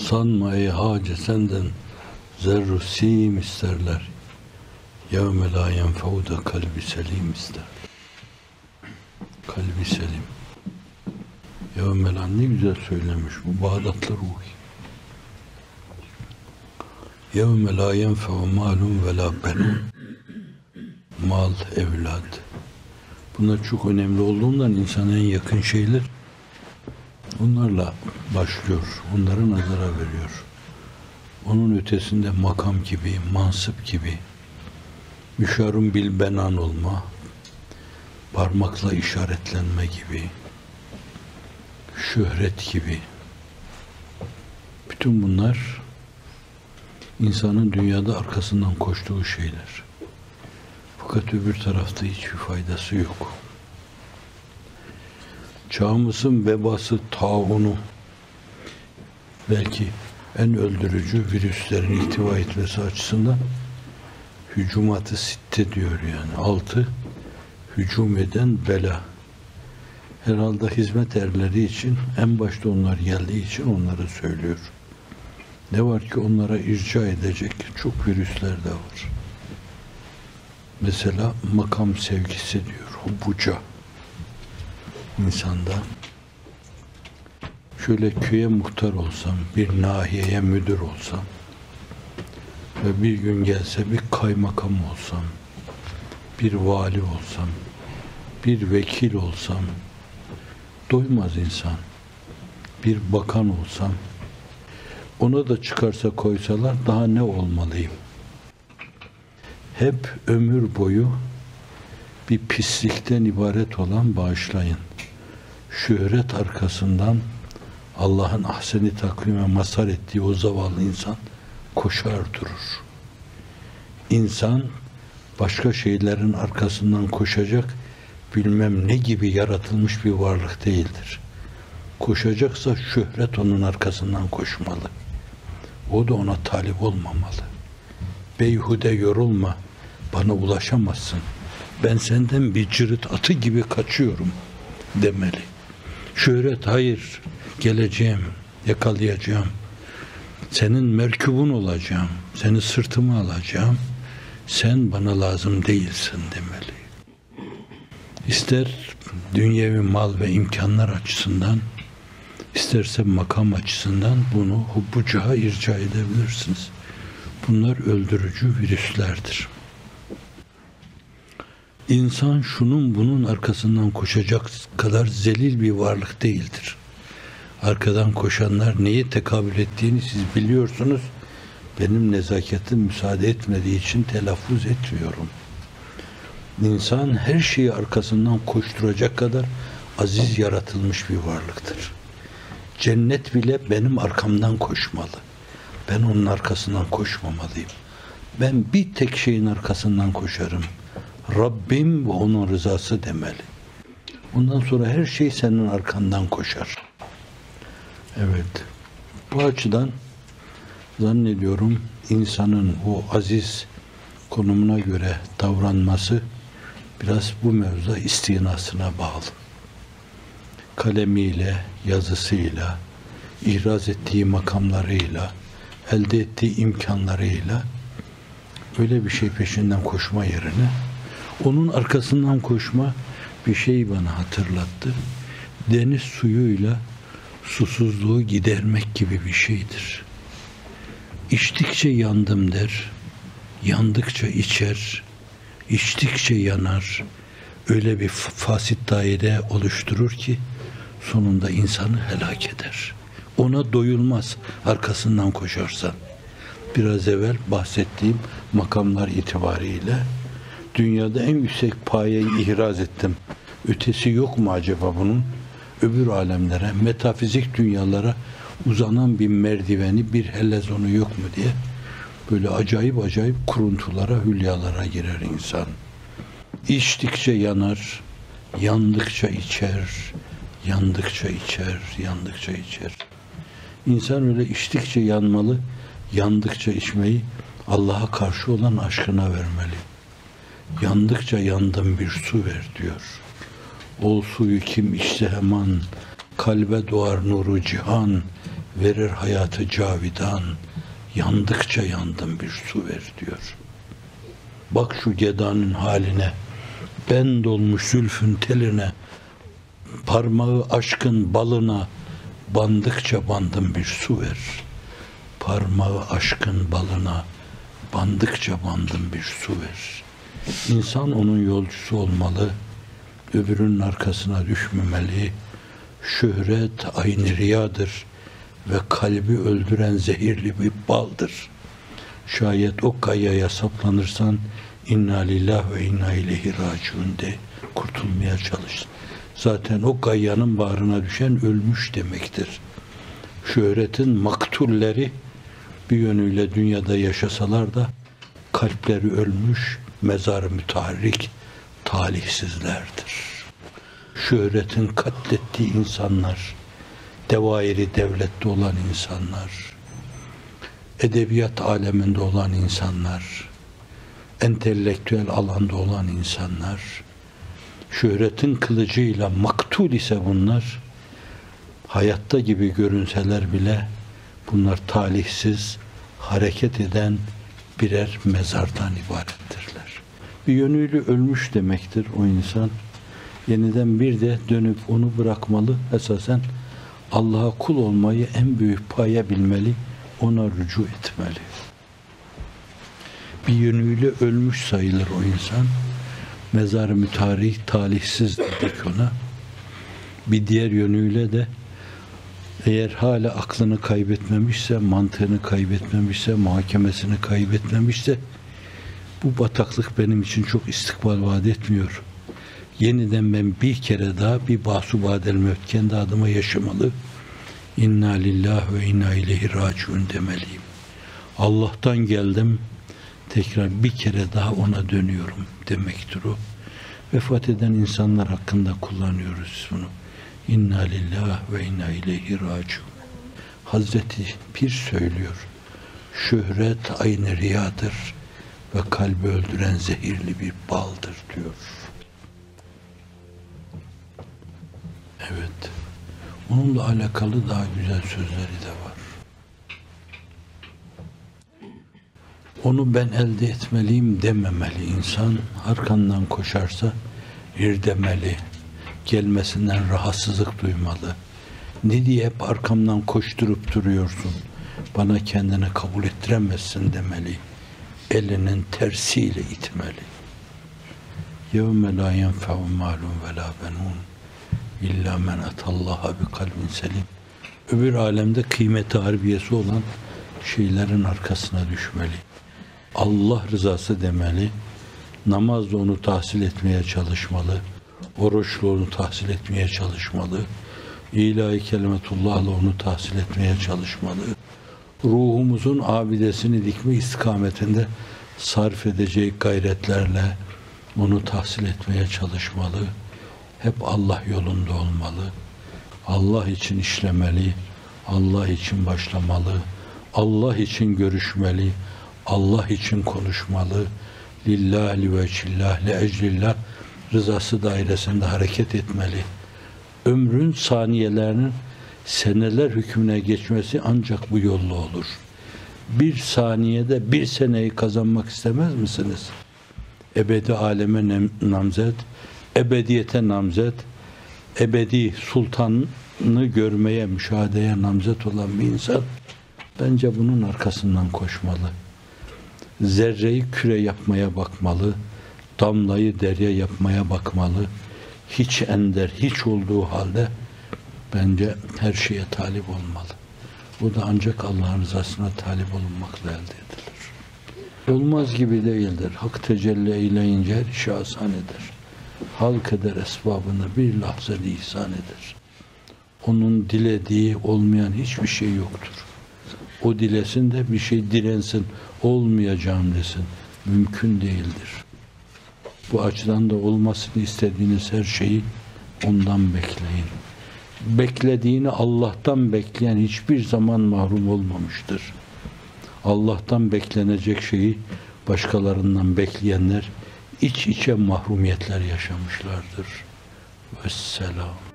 Sanma ey hacı senden zerru sim isterler. Yevme la yenfeude kalbi selim ister. Kalbi selim. Yevme la, ne güzel söylemiş bu Bağdatlı Ruhi. Yevme la yenfeu malum ve la benun. Mal, evlat. Bunlar çok önemli olduğundan insana en yakın şeyler. Onlarla başlıyor. Onları nazara veriyor. Onun ötesinde makam gibi, mansıp gibi, müşarun bil benan olma, parmakla işaretlenme gibi, şöhret gibi. Bütün bunlar insanın dünyada arkasından koştuğu şeyler. Fakat öbür tarafta hiçbir faydası yok. Çağımızın vebası, taunu, belki en öldürücü virüslerin ihtiva etmesi açısından hücumat-ı sitte diyor yani. 6 hücum eden bela. Herhalde hizmet erleri için, en başta onlar geldiği için onları söylüyor. Ne var ki onlara irca edecek çok virüsler de var. Mesela makam sevgisi diyor, hubbuca. İnsanda şöyle köye muhtar olsam, bir nahiyeye müdür olsam ve bir gün gelse bir kaymakam olsam, bir vali olsam, bir vekil olsam, doymaz insan. Bir bakan olsam, ona da çıkarsa koysalar daha ne olmalıyım? Hep ömür boyu bir pislikten ibaret olan, bağışlayın, şöhret arkasından Allah'ın ahseni takvime mazhar ettiği o zavallı insan koşar durur. İnsan başka şeylerin arkasından koşacak bilmem ne gibi yaratılmış bir varlık değildir. Koşacaksa şöhret onun arkasından koşmalı. O da ona talip olmamalı. Beyhude yorulma, bana ulaşamazsın. Ben senden bir cırıt atı gibi kaçıyorum demeli. Şöhret, hayır, geleceğim, yakalayacağım. Senin merkubun olacağım, seni sırtıma alacağım. Sen bana lazım değilsin demeli. İster dünyevi mal ve imkanlar açısından, isterse makam açısından bunu hubbucaha irca edebilirsiniz. Bunlar öldürücü virüslerdir. İnsan şunun bunun arkasından koşacak kadar zelil bir varlık değildir. Arkadan koşanlar neye tekabül ettiğini siz biliyorsunuz. Benim nezaketim müsaade etmediği için telaffuz etmiyorum. İnsan her şeyi arkasından koşturacak kadar aziz yaratılmış bir varlıktır. Cennet bile benim arkamdan koşmalı. Ben onun arkasından koşmamalıyım. Ben bir tek şeyin arkasından koşarım. Rabbim ve onun rızası demeli. Ondan sonra her şey senin arkandan koşar. Evet. Bu açıdan zannediyorum insanın o aziz konumuna göre davranması biraz bu mevzuda istinasına bağlı. Kalemiyle, yazısıyla, ihraz ettiği makamlarıyla, elde ettiği imkanlarıyla öyle bir şey peşinden koşma yerine onun arkasından koşma bir şey bana hatırlattı. Deniz suyuyla susuzluğu gidermek gibi bir şeydir. İçtikçe yandım der, yandıkça içer, içtikçe yanar. Öyle bir fasit daire oluşturur ki sonunda insanı helak eder. Ona doyulmaz arkasından koşarsan. Biraz evvel bahsettiğim makamlar itibariyle dünyada en yüksek payeyi ihraz ettim. Ötesi yok mu acaba bunun? Öbür alemlere, metafizik dünyalara uzanan bir merdiveni, bir helezonu yok mu diye böyle acayip acayip kuruntulara, hülyalara girer insan. İçtikçe yanar, yandıkça içer, yandıkça içer, yandıkça içer. İnsan öyle içtikçe yanmalı, yandıkça içmeyi Allah'a karşı olan aşkına vermeli. Yandıkça yandım bir su ver diyor. Ol suyu kim içse hemen, kalbe doğar nuru cihan, verir hayatı cavidan, yandıkça yandım bir su ver diyor. Bak şu gedanın haline, bend olmuş zülfün teline, parmağı aşkın balına, bandıkça bandım bir su ver. Parmağı aşkın balına, bandıkça bandım bir su ver. İnsan onun yolcusu olmalı, öbürünün arkasına düşmemeli. Şöhret aynı riyadır ve kalbi öldüren zehirli bir baldır. Şayet o kayaya saplanırsan inna lillahi ve inna ileyhi raciun de kurtulmaya çalış. Zaten o kayanın bağrına düşen ölmüş demektir. Şöhretin maktulleri bir yönüyle dünyada yaşasalar da kalpleri ölmüş, mezarı müteharrik, talihsizlerdir. Şöhretin katlettiği insanlar, devairi devlette olan insanlar, edebiyat aleminde olan insanlar, entelektüel alanda olan insanlar, şöhretin kılıcıyla maktul ise bunlar, hayatta gibi görünseler bile bunlar talihsiz, hareket eden birer mezardan ibarettirler. Bir yönüyle ölmüş demektir o insan. Yeniden bir de dönüp onu bırakmalı, esasen Allah'a kul olmayı en büyük paya bilmeli, ona rücu etmeli. Bir yönüyle ölmüş sayılır o insan. Mezar-ı mütarih, talihsiz dedik ona. Bir diğer yönüyle de eğer hala aklını kaybetmemişse, mantığını kaybetmemişse, muhakemesini kaybetmemişse, bu bataklık benim için çok istikbal vaat etmiyor. Yeniden ben bir kere daha bir basubadel mevt kendi adıma yaşamalı. İnna lillahi ve inna ileyhi raciun demeliyim. Allah'tan geldim, tekrar bir kere daha ona dönüyorum demektir o. Vefat eden insanlar hakkında kullanıyoruz bunu. İnna lillahi ve inna ileyhi raciun. Hazreti Pir söylüyor. Şöhret aynı riyadır ve kalbi öldüren zehirli bir baldır diyor. Evet. Onunla alakalı daha güzel sözleri de var. Onu ben elde etmeliyim dememeli insan. Arkandan koşarsa irdemeli. Gelmesinden rahatsızlık duymalı. Ne diye hep arkamdan koşturup duruyorsun? Bana kendini kabul ettiremezsin demeli. Elinin tersiyle itmeli. يَوْمَ لَا يَنْفَعُ مَالٌ وَلَا بَنُونَ İlla men atallaha bi kalbin selim. Öbür alemde kıymeti harbiyesi olan şeylerin arkasına düşmeli. Allah rızası demeli. Namazla onu tahsil etmeye çalışmalı. Oruçla onu tahsil etmeye çalışmalı. İlahi kelimetullah'la onu tahsil etmeye çalışmalı. Ruhumuzun abidesini dikme istikametinde sarf edeceği gayretlerle onu tahsil etmeye çalışmalı. Hep Allah yolunda olmalı. Allah için işlemeli. Allah için başlamalı. Allah için görüşmeli. Allah için konuşmalı. Lillahi ve cillah le eclillah rızası dairesinde hareket etmeli. Ömrün saniyelerinin seneler hükmüne geçmesi ancak bu yolla olur. Bir saniyede bir seneyi kazanmak istemez misiniz? Ebedi aleme namzet, ebediyete namzet, ebedi sultanı görmeye, müşahedeye namzet olan bir insan bence bunun arkasından koşmalı. Zerreyi küre yapmaya bakmalı, damlayı derya yapmaya bakmalı. Hiç ender, hiç olduğu halde bence her şeye talip olmalı. Bu da ancak Allah'ın rızasına talip olunmakla elde edilir. Olmaz gibi değildir. Hak tecelli eyleyince her işi asan eder. Halk eder esbabını bir lahzada ihsan eder. Onun dilediği olmayan hiçbir şey yoktur. O dilesin de bir şey dilensin, olmayacağım desin. Mümkün değildir. Bu açıdan da olmasını istediğiniz her şeyi ondan bekleyin. Beklediğini Allah'tan bekleyen hiçbir zaman mahrum olmamıştır. Allah'tan beklenecek şeyi başkalarından bekleyenler iç içe mahrumiyetler yaşamışlardır. Vesselam.